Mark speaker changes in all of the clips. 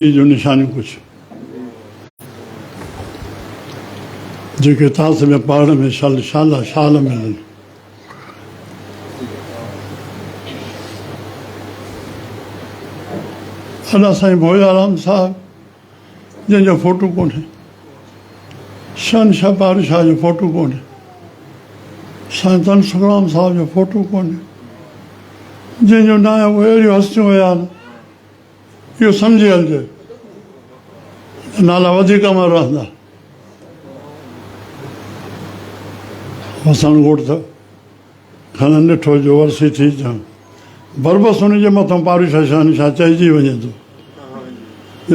Speaker 1: जो निशानी कुछ जेके तास में पहाड़ में शाल मिलनि। अॾा साईं भोजाराम साहिबु जंहिंजो फोटो कोन्हे, शहनशाह बादशाह जो फोटो कोन्हे, साईं धन सुखराम साहिब जो फोटो कोन्हे, जंहिंजो न आहे उहे अहिड़ियूं हस्तियूं हुया आहिनि। इहो सम्झी हलिजे नाला वधीक अमर रहंदा। वसण घोट त खणनि ॾिठो जो वरसी थी ॼण बरबस हुनजे मथां पारुशा शहनशाह चइजी वञे थो,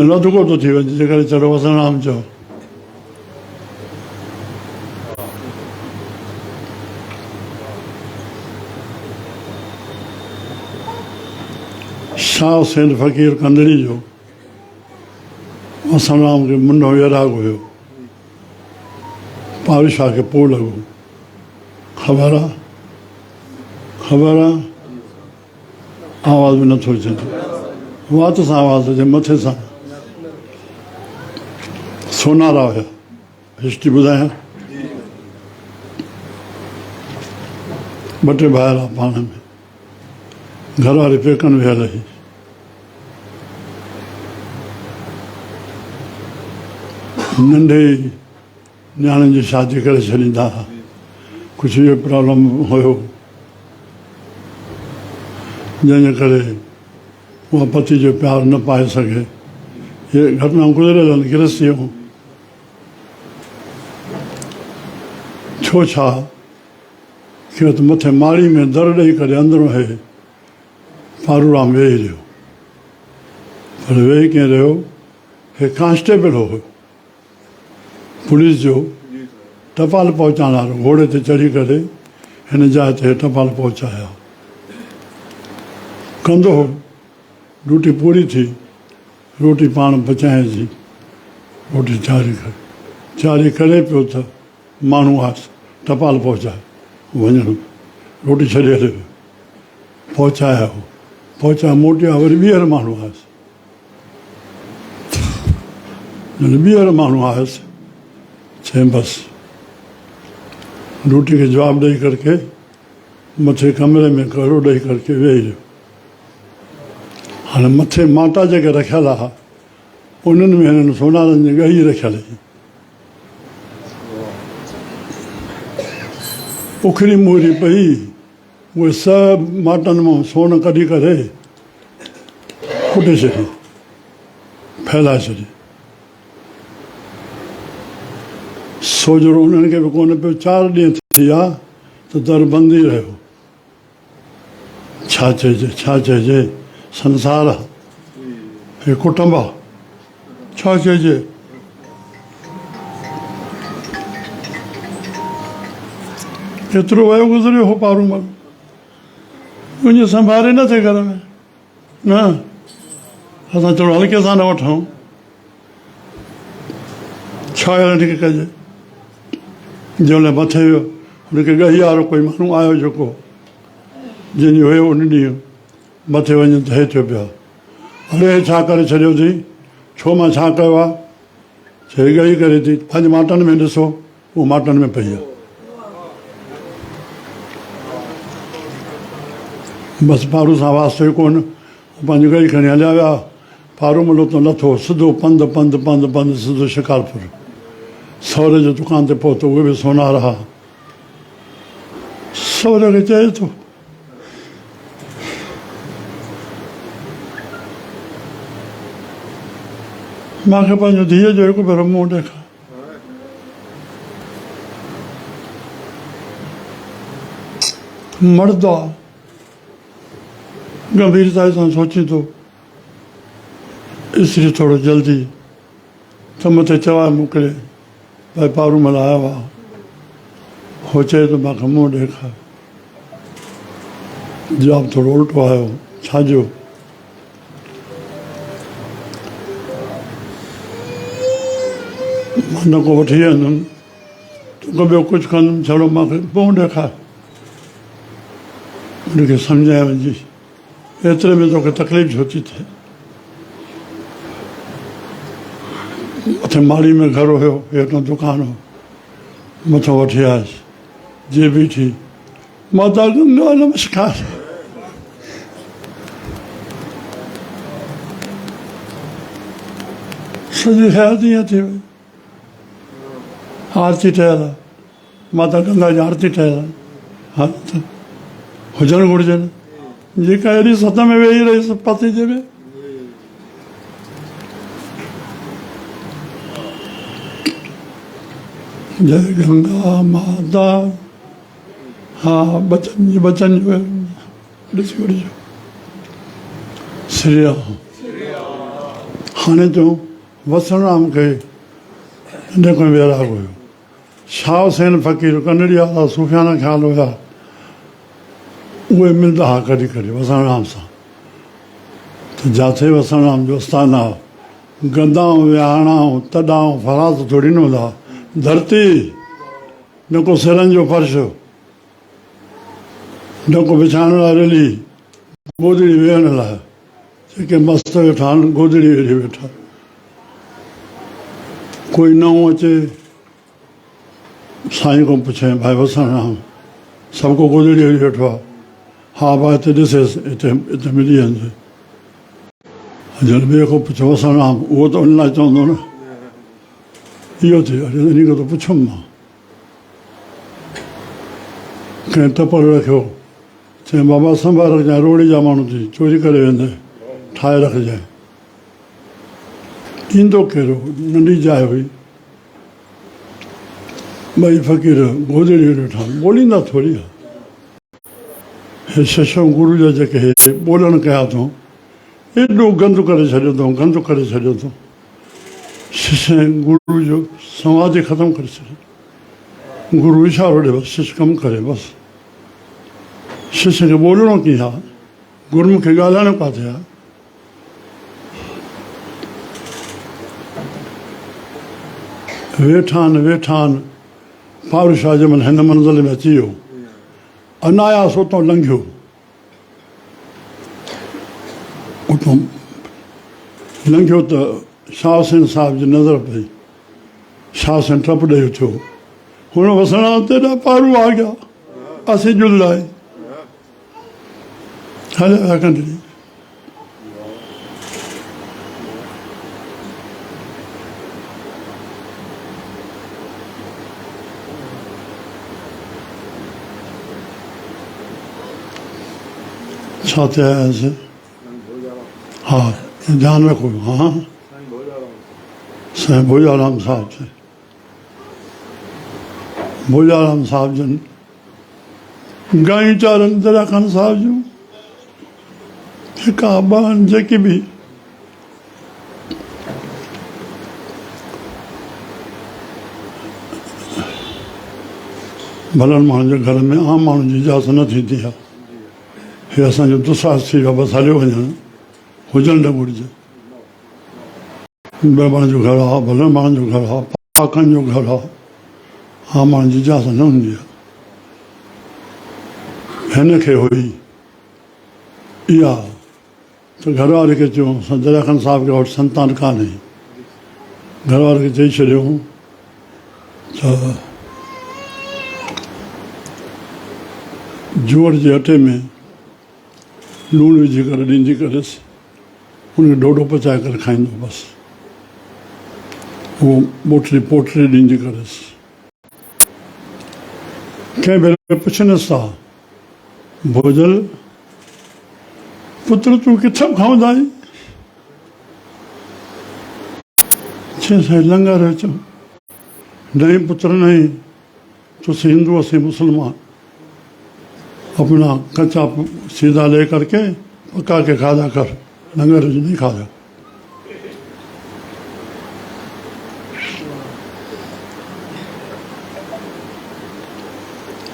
Speaker 1: लदको थो थी वञे जे करे चलो वसण राम चओ। शाह हुसैन फ़क़ीर कंदड़ी जो वसण राम खे मुंडो विराग हुयो, पारुशाह खे पोइ लॻो ख़बर आहे आवाज़ बि नथो अचे, वात सां आवाज़ अचे, मथे सां सोनारा हुया। हिस्ट्री ॿुधायां, ॿ टे ॿाहिरि आहे पाण में, घरवारी पेकनि वियल हुई। नंढे न्याणियुनि जी शादी करे छॾींदा हुआ, कुझु इहो प्रॉब्लम हुयो जंहिंजे करे उहा पति जो प्यारु न पाए सघे। इहे घटनाऊं गुज़रियल आहिनि गृहस्थीअ जूं। छो छा कि त मथे माड़ी में दर ॾेई करे अंदरो हे पारूराम वेही रहियो, पर वेही कीअं रहियो, हे कांस्टेबल हो पुलिस जो टपाल पहुचाइण वारो, घोड़े ते चढ़ी करे हिन जाइ ते टपाल पहुचाया कंदो हो। ड्यूटी पूरी थी, रोटी पाण पचाइजी रोटी चारी करे पियो त माण्हू आयुसि टपाल पहुचाए वञणु, रोटी छॾे हलियो, पहुचाया हो, पहुचाए मोटिया वरी ॿीहर माण्हू आयुसि, ॿीहर माण्हू आयुसि, चई बसि ड्यूटी खे जवाबु ॾेई करके मथे कमरे में कहिड़ो ॾेई करके वेही रहियो। हाणे मथे माता जेके रखियल आहे उन्हनि में हिननि सोनारनि जी ॻही रखियल हुई, उखरी मुहरी पई, उहे सभु माटनि मां सोन कढी करे कुटे छॾी, फैलाए छॾी। सोजरो उन्हनि खे बि कोन पियो, 4 ॾींहं थी विया त दर बंदि ई रहियो। छा चइजे संसार आहे, हे कुटुंब आहे, छा चइजे। एतिरो वयो गुज़रियो हो पारूमल, मुंहिंजे संभाले न थिए घर में, न असां थोरो हल्के सां न वठूं, छा हिनखे कजे। जंहिंमहिल मथे वियो हुनखे ॻही वारो कोई माण्हू आयो जेको जंहिंजो हुयो उन ॾींहुं मथे वञे त हे थियो पिया, अड़े छा करे छॾियो अथई, छो मां छा कयो आहे, चई ॻही करे थी, पंहिंजे माटनि में ॾिसो, उहो माटनि में पई आहे। बसि पारू सां वास्तो ई कोन, पंहिंजी ॻही खणी हलिया विया। पारू मलो त लथो सिधो पंधु सिधो शिकारपुर, सहुरे जे दुकान ते पहुतो, उहे बि सोनार हा। सहुरे खे चए थो मूंखे पंहिंजो धीअ जो हिकु भेरो मुंहुं ॾेखार। मर्द आहे, गंभीरता सां सोची थो, इसरी थोरो जल्दी त मथे चवाए मोकिले भाई पारूमल आयो आहे, हो चए थो मूंखे मुंहुं ॾेखार। जवाबु थोरो उल्टो आयो, छाजो, मां न को वठी वेंदुमि, तोखे ॿियो कुझु कंदुमि, छड़ो मूंखे मुंहुं ॾेखार। हुनखे सम्झाए वञी, एतिरे में तोखे तकलीफ़ छो थी थिए, उथे माड़ी में घर हुयो, हेठां दुकान हो, मथां वठी आयुसि, जे बीठी, माता गंगा नमस्कार। सॼी हयाती ईअं थी वई। आरती ठहियल आहे, माता गंगा जी आरती ठहियल आहे, हा त हुजणु घुरिजनि। जेका अहिड़ी सत में वेही रही पति जे में, जय गंगा माता। हा बचन जो ॾिसी वठिजो। श्री राम। हाणे तूं वसणराम खे हिन खां वैराग हुयो। शाह हुसैन फ़क़ीर कनड़ी वारा सूफ़ियाना ख़्याल हुया, उहे मिलंदा हुआ कॾहिं कॾहिं वसणराम सां। त जिथे वसणराम जो आस्थानु आहे, गंदाऊं विहाणाऊं तॾाऊं फरात थोरी न हूंदा। धरती न को सिरनि जो फर्श, न को विछाइण लाइ रेली, गोदड़ी वेहण लाइ, जेके मस्तु वेठा आहिनि गोदड़ी वेठी वेठा। कोई नओं अचे, साईं खां पुछे, भाई वसणराम सभु को गोदड़ी वेठी वेठो आहे। हा भाई हिते ॾिसेसि, हिते मिली वञे। जॾहिं ॿिए खां पुछो वसणराम, उहो त उन लाइ चवंदो न, इहो थियो, इन खां त पुछुमि मां। कंहिं टपड़ रखियो, चई बाबा संभाल रखजांइ, रोड़ी जा माण्हू थी चोरी करे वेंदे, ठाहे रखजांइ। ईंदो कहिड़ो, नंढी जाइ हुई, ॿई फ़क़ीर गोदड़ी वेठा, ॿोलींदा थोरी आहे। हे शशो गुरू जा जेके हे ॿोलण कया अथऊं, एॾो गंद करे छॾियो अथऊं, गंद करे छॾियो अथऊं। शिष्य गुरू जो संवाद ई ख़तमु करे छॾियो। गुरू इशारो ॾे, बसि शिष्य कमु करे, बसि। शिष्य खे ॿोलणो कीअं आहे, गुरुमुख खे ॻाल्हाइणो किथे आहे। वेठा आहिनि, पारू शाह जमल हिन मंज़िल में अची वियो, अनायास उतां लंघियो, उतां लंघियो त शाह हुसैन साहिब जी नज़र पई। शाह हुसैन टप ॾेई उथियो, हुन वसणराम तेॾा पारू आ गया, असीं जुल लाइ हले विया कंदड़ी। छा थियो आयासीं? हा ध्यानु रखो। हा साईं भोजाराम साहिब से, भोजाराम साहिब जन गायूं चारनि दरिया खान साहिब जूं, हिकु ॿ जेकी बि भलनि माण्हुनि जे घर में आम माण्हुनि जी इजाज़त न थींदी आहे। हे असांजो दुसाहस थी वियो आहे, बसि हलियो वञनि, हुजणु न घुरिजे। ब्राह्मण जो घर आहे, भलनि माण्हुनि जो घर आहे, पाकनि जो घर आहे, आम माण्हुनि जी इजाज़त न हूंदी आहे। हिन खे हुई इहा त घरवारे खे चयूं, दरिया खान साहिब खे वटि संतान कान्हे। घरवारे खे चई छॾियऊं त जोड़ जे अटे में लूणु विझी करे ॾींदी करेसि, हुनखे ॾोढो पचाए करे खाईंदो बसि। उहो पोटरी ॾींदी करेसि। कंहिं भेरे पुछनिसि था, भोजल पुत्र तूं किथां खाऊंदा आहीं? चई साईं लंगर अचो। नहीं पुत्र नहीं, तुसी हिंदू असीं मुसलमान। अपना कच्चा सीधा ले करके पका के खादा कर, लंगर नहीं खादा।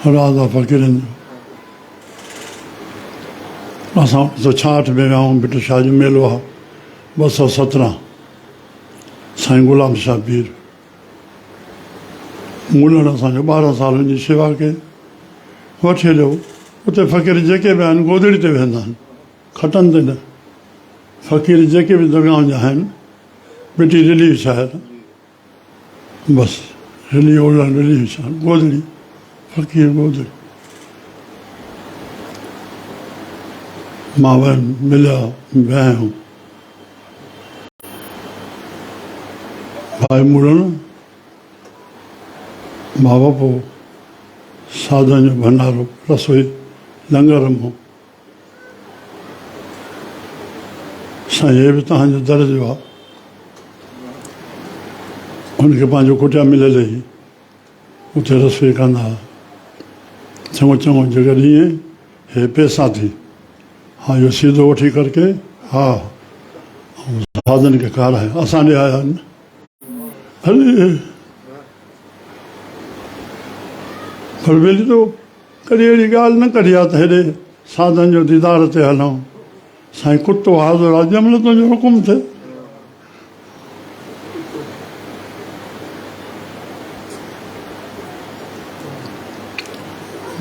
Speaker 1: राजा फ़कीरनि जो असां 1966 में वियाऊं, ब्रिटिश शाह जो मेलो आहे 217। साईं गुलाम शाह पीर मुलण असांजो 12 सालनि जी शेवा कई, वठी हलियो। उते फ़क़ीर जेके बि आहिनि गोदड़ी ते वेहंदा आहिनि, खटनि ते न। फ़क़ीर जेके बि दरगाहनि जा आहिनि, मिटी रिलीफ शायदि बस रिली ओला रिली शान गोदड़ी फकीर गोदड़ी मां बहन मिलिया विया हूँ भाई मुड़न मां बाप साधन जो भंडारो रसोई लंगर में साईं ये भी तव्हांजो दर जो आहे उनखे पंहिंजो कुटिया मिलियल हुई उते रसोई कंदा चङो चङो जॻह ॾींहं हे पैसा थी हाँ इहो सीधो वठी करके हा ऐं साधन खे खाराए असां ॾे आया आहिनि अरे पर वेली तो कॾहिं अहिड़ी ॻाल्हि न कढी आहे त हेॾे साधन जो दीदार ते हलूं साईं कुतो हाज़ुर आहे जंहिं महिल तुंहिंजो हुकुम थिए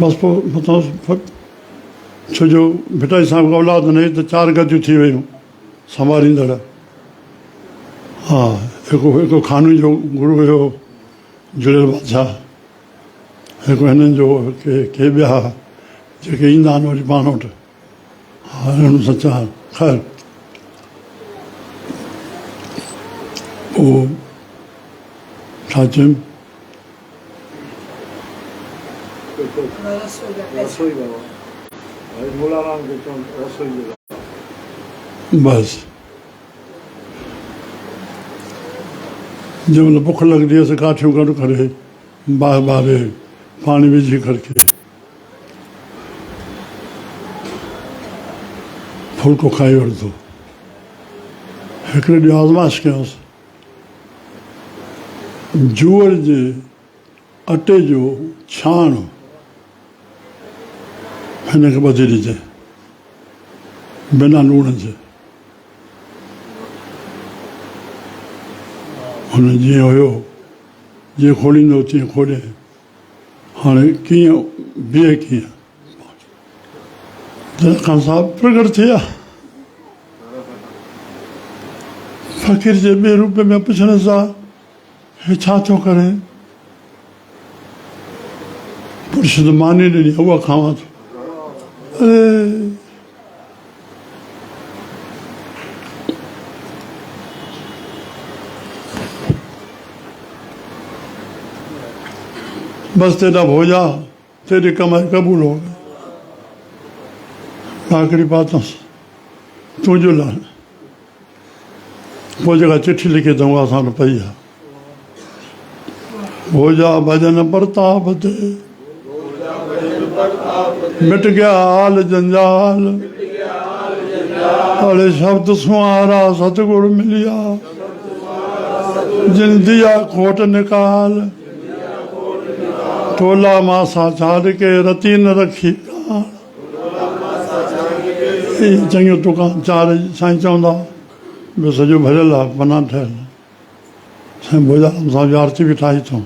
Speaker 1: बसि पोइ मथां छो जो भिटाई साहिब औलाद न हुई त 4 गदियूं थी वियूं संभालींदड़ हा हिकु खानू जो गुरू हुयो जुड़ियल बादशाह हिकु हिननि जो के ॿिया जेके ईंदा आहिनि वरी पाण वटि हा हिननि सां चार ख़ैर पोइ छा चयुमि बसि जंहिं महिल बुख लॻंदी हुअसि काठियूं गॾु करे ॿारे पाणी विझी करके फुल्को खाई वठंदो हिकिड़े ॾींहुं आज़माइश कयोसि जूअर जे अटे जो छाण हिनखे ॿधी ॾिजे बिना लूण जे हुन जीअं हुयो जीअं खोलींदो तीअं खोले हाणे कीअं बीहे कीअं खान साहब प्रगट थिया फ़क़ीर जे ॿिए रूप में पुछण सां हे छा थो करे पुरुष त मानी ॾिनी उहा खावां थो अरे बस तेरा भोजा तेरी कमाई कबूल हो गई आखिरी बात तू जो ला वो जगह चिट्ठी लिखी दूंगा सानू पई है भोजा भजन प्रताप ते मिट गया हाल जंजाल अरे शब्द सुहारा सतगुर मिलिया जिन दिया खोट निकाल टोला मासा छाड़ के रती न रखी चङियूं तुका 4 साईं चवंदा ॿियो सॼो भरियल आहे पना ठहियल साईं भोजाराम साहिब जी आरती बि ठाही अथऊं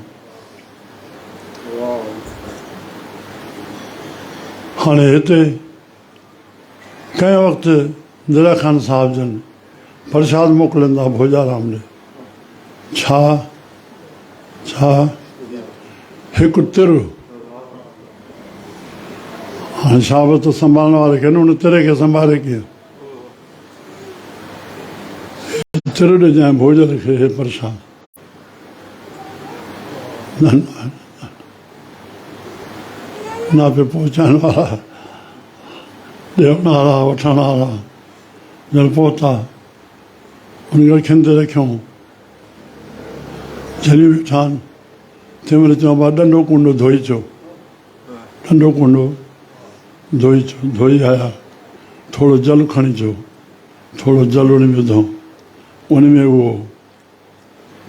Speaker 1: हाणे हिते कंहिं वक़्तु दरिया ख़ान साहिब जन प्रसाद मोकिलींदा भोजाराम ॾे छा छा हिकु तिर हाणे शाबत संभालण वारे खे न उन तिर खे संभाले कीअं तिर ॾिजांइ भोजन खे हे प्रसाद न पियो पहुचाइण वारा ॾियण वारा वठण वारा जल पहुता उन अखियुनि ते रखियऊं जॾहिं वेठा आहिनि तंहिं महिल चऊं पिया ॾंडो कुंडो धोई अचो ॾंडो कुंडो धोई अचो धोई आया थोरो जल खणी अचो थोरो जल उन में विधऊं उन में उहो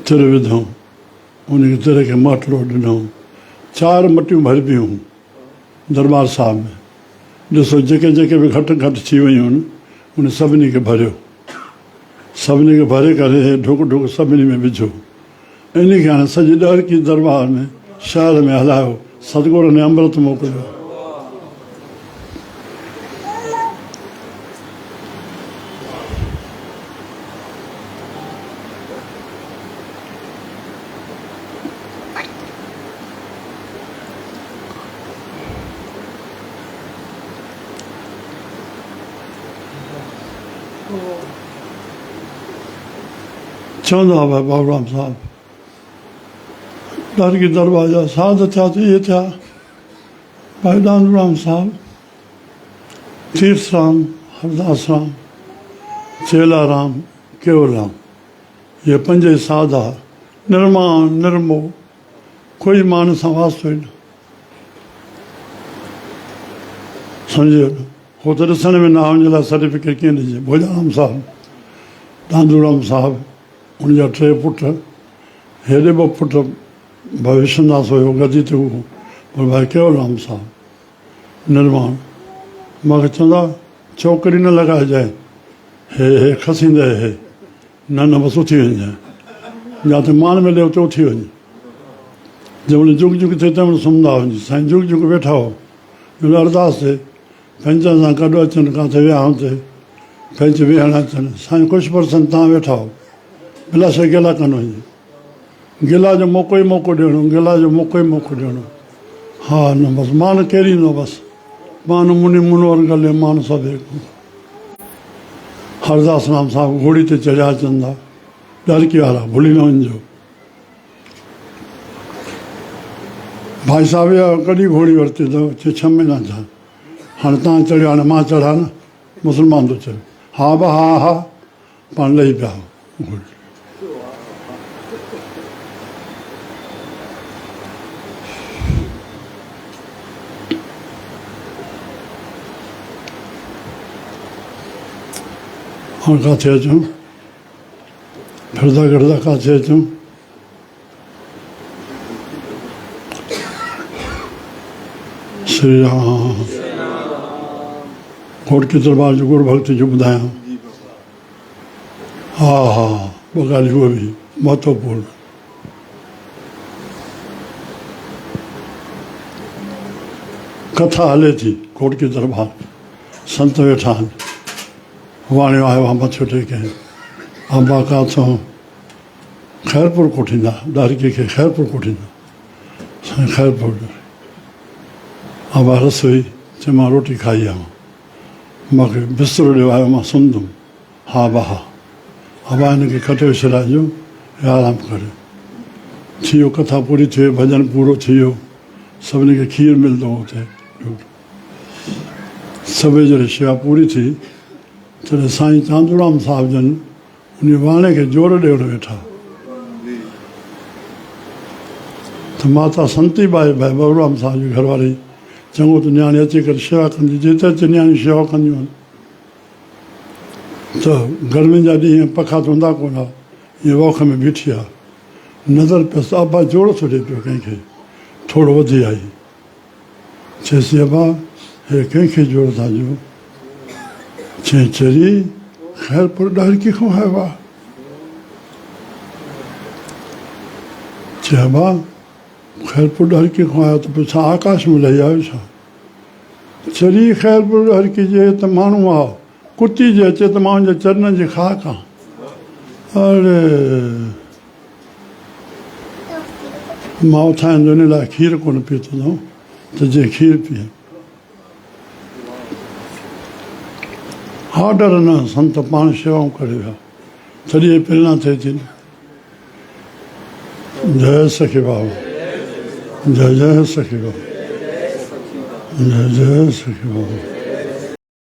Speaker 1: तिर विधऊं उन तिर खे माटलो ॾिनऊं 4 मटियूं भरबियूं दरबार साहिब में ॾिसो जेके जेके बि घटि घटि थी वियूं आहिनि उन सभिनी खे भरियो सभिनी खे भरे करे ढुक ढुक सभिनी में विझो इन खे हाणे सॼी ॾर की दरबार में शहर में हलायो सतगुर ने अमृत मोकिलियो चवंदा हुआ बाबूराम साहब दरगी दरवाजा साध थिया त इहे थिया भाई दानूराम साहब तीर्थ राम हरदास राम चेलाराम केवलराम ये पंज साधा निर्माण निर्मो कोई मान सां वास्तो ई न सम्झो न हो त ॾिसण में नाम जे लाइ सर्टिफिकेट कीअं ॾिजे भोजाराम साहब दांदूराम साहब उनजा 3 पुट हेॾे 2 पुट भविष्यनाथ हुयो गदी ते उहो पर भाई केवलराम साहब निर्माण मूंखे चवंदा छोकिरी न लॻाइजांइ हे खसींदे हे न बसि उथी वञजांइ या त मान मिले उते उथी वञे जंहिंमहिल जुग जुग थिए तंहिंमहिल सुम्हंदा वञी साईं जुग जुग वेठा हो अरदास थिए पंहिंजनि सां गॾु अचनि किथे विहांउ ते पंहिंज वेहण अचनि साईं ख़ुशि परसनि तव्हां वेठा हो बिला शइ गिला कनि वञे गिला जो मौक़ो ई मौक़ो ॾियणो गिला जो मौक़ो ई मौक़ो ॾियणो हा न बसि मान केरु ईंदो बसि मान मुनि मुनवर गले मान सभु हरदास राम साहब घोड़ी ते चढ़िया अचनि था डरकी वारा भुली न वञिजो भाई साहब कॾहिं घोड़ी वरिती अथव 6 महीना थिया हाणे तव्हां चढ़ियो हाणे मां चढ़ा न मुस्लमान थो चए हा बा हा हा पाण लही पिया घोड़ी हाणे किथे अचूं फिरंदा गिरंदा किथे अचूं श्री राम घोटकी दरबार जो गुरु भक्ति जो ॿुधायां हा हा 2 ॻाल्हियूं उहे बि महत्वपूर्ण कथा हले थी घोटकी दरबार संत वेठा आहिनि वाणियो आयो आहे मथो टेके अंबा काथों ख़ैरपुर कोठींदा डारकी खे ख़ैरपुर कोठींदा साईं ख़ैरपुर अंबा रसोई चई मां रोटी खाई आहियां मूंखे बिस्तरो ॾियो आयो मां सुम्हंदुमि हा बा हा अंबा हिनखे खटे विछराइजो आराम करे थी वियो कथा पूरी थी वई भॼन पूरो थी वियो सभिनी खे खीर मिलंदो हुते सभु जॾहिं शेवा पूरी थी तॾहिं साईं चांदूराम साहिब जन उन वाणे खे जोर ॾियण वेठा त माता संती बाई भाई बबूराम साहिब जी घरवारी चङो त नियाणी अची करे शेवा कंदी जिते अचे नियाणी शेवा कंदियूं आहिनि त गर्मियुनि जा ॾींहं पखा त हूंदा कोन हा ईअं वौख में बीठी आहे नज़र पियसि अबा जोड़ थो ॾिए पियो कंहिंखे थोरो वधी आई चएसि अबा हे कंहिंखे जोड़ था ॾियो चई चरी ख़ैरपुर डारकी खां आयो आहे चए अबा ख़ैरपुर डारकी खां आयो त पोइ छा आकाश में लही आयो छा चरी ख़ैरपुर डारकी जे त माण्हू आहे कुती जे अचे त मां हुनजे चरणनि जी ख़ाक आहे अड़े मां उथाईंदो इन लाइ खीर कोन पीतो अथऊं त जे खीर पीए हा डर न संत पाण शेवाऊं करे विया तॾहिं प्रेरणा थिए थी जय सखी बाबा जय जय सखी बाबा जय जय सखी बाबा